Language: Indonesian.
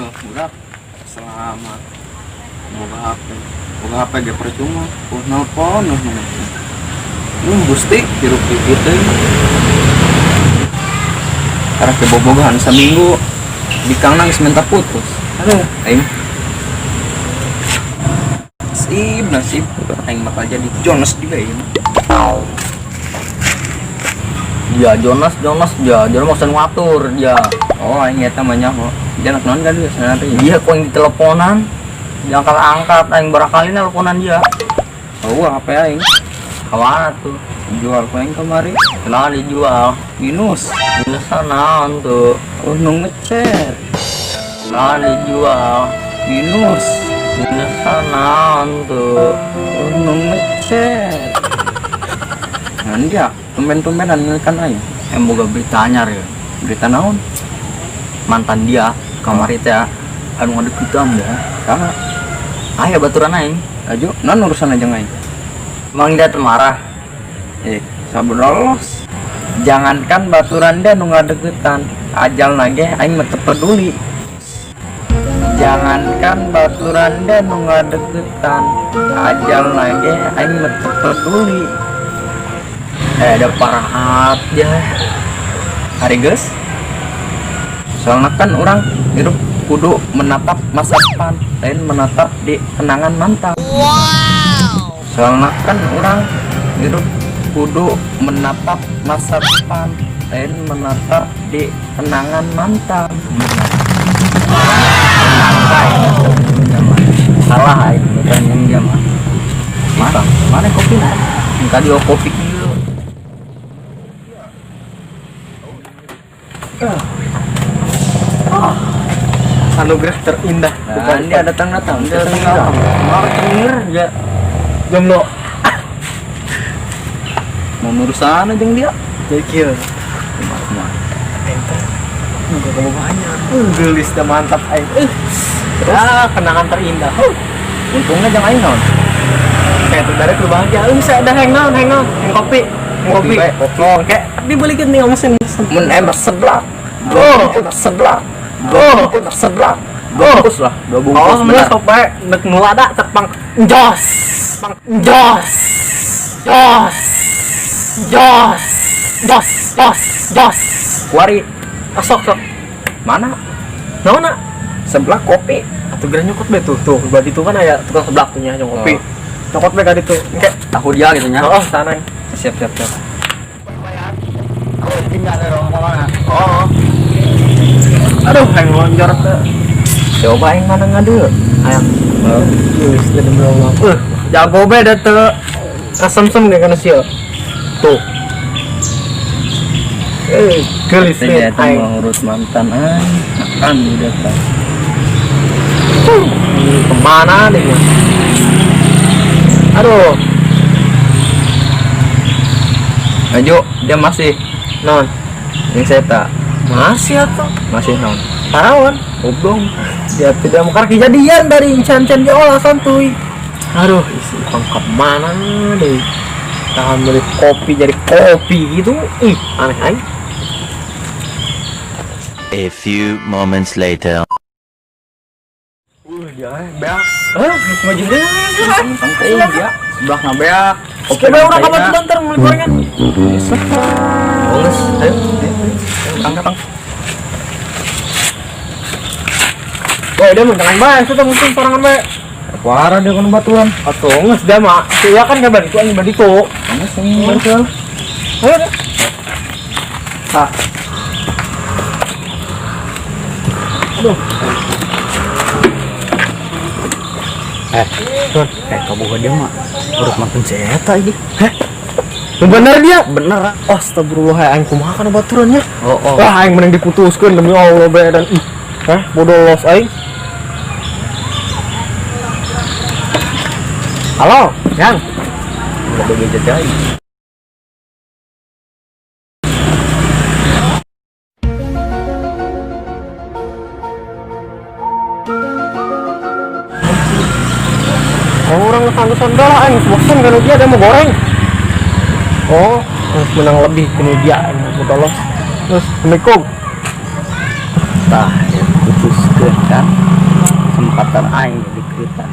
Budak selamat boga HP ge percuma nelpon gusti hirup gitu karena kebobogohan seminggu di kang nangis minta putus aing nasib aing bakal jadi Jonas juga ya Ya Jonas ya, dia mau ngatur ya. oh aing eta mah nyaho dia anak non kan dia sebenarnya Dia kok yang diteleponan, diangkat-angkat, aing barakali teleponan dia. oh HP aing Kawan tuh, jual ku aing kemari kenapa dijual? minus Naon tuh, oh nu ngecer kenapa dijual? minus Naon tuh, oh nu ngecer nan dia tumben-tumbenan ngelikan aing yang boga berita anyar ya. berita naon Mantan dia, kamari teh, anu ngadekitan ya. kah Aya baturan aing, ajo non urusan aja aing emang dia marah. sabrolos jangankan baturan dia nu ngadegetan ajal nage aing mah teu peduli jangankan baturan dia nu ngadegetan ajal nage aing mah teu peduli Ada parah aja. hari geus soalnya kan orang hidup kudu menatap masa depan lain menatap di kenangan mantan soalnya kan orang hidup kudu menatap masa depan lain menatap di kenangan mantan Salah aing, bukan yang dia mah. mana kopi Enggak dia kopi dulu. anugerah terindah Bukan dia datang-datang, dia datang. mau tengir ya Jomblo. mau urusan aja dia Kecil. nggak kamu banyak gelis dah mantap aing Kenangan terindah. untungnya jangan aing non Kayak tuh dari bahagia. Bisa ada hang kopi. Kopi. Kayak dibalikin nih mesin. mun emas seblak seblak seblak Bungkus lah, 2 bungkus. Oh, bener. Sampai nek nu ada tepang jos. kuari Sok. mana Naona? seblak kopi Atuh geura nyokot be tuh. Berarti itu kan aya tukang seblak tuh nya kopi. Nyokot be ka ditu. Engke tahu dia gitu nya heeh sana. siap Tinggal ada rombongan. aduh aing lonjor teh Coba yang mana ngadu? Ayam. Geus da demlong. Jago be da teu kasemsem deh kana sia. Tuh. Gelis nih ternyata aing. mau urut mantan akan udah tah Kemana deh ya? Aduh, ajo dia masih non yang saya tak masih atau masih non parawan? oblong Dia tidak mau kejadian dari incan-incan diolah santuy. Aduh, isi kemana deh? Tahan beli kopi jadi kopi gitu, aneh aja. A few moments later. dia beak Maju deh. sangkei dia sebelah ngabeak Oke, bae urang ka batu banter mulai gorengan. Boleh, ayo angkat Boy, dia mau jangan bae, sudah mungkin sorangan bae. Wara dia kan batuan Atuh, geus da mah. Sia kan kabar itu anjing baditu. kamu sing batuan Ayo deh. Ah. Aduh. kamu gak dia mah urut mantan saya ini Bener dia. bener Astagfirullah, aing kumaha kana baturannya? oh Wah, aing mending diputuskeun demi Allah bae dan bodoh los aing. Halo, Yang. udah begitu aja Orang ngesan-ngesan dah aing bosan kalau dia ada mau goreng. Oh, menang lebih kini dia aing bodoh los. Terus Assalamualaikum. tah ya putuskeun kan kesempatan aing jadi kritan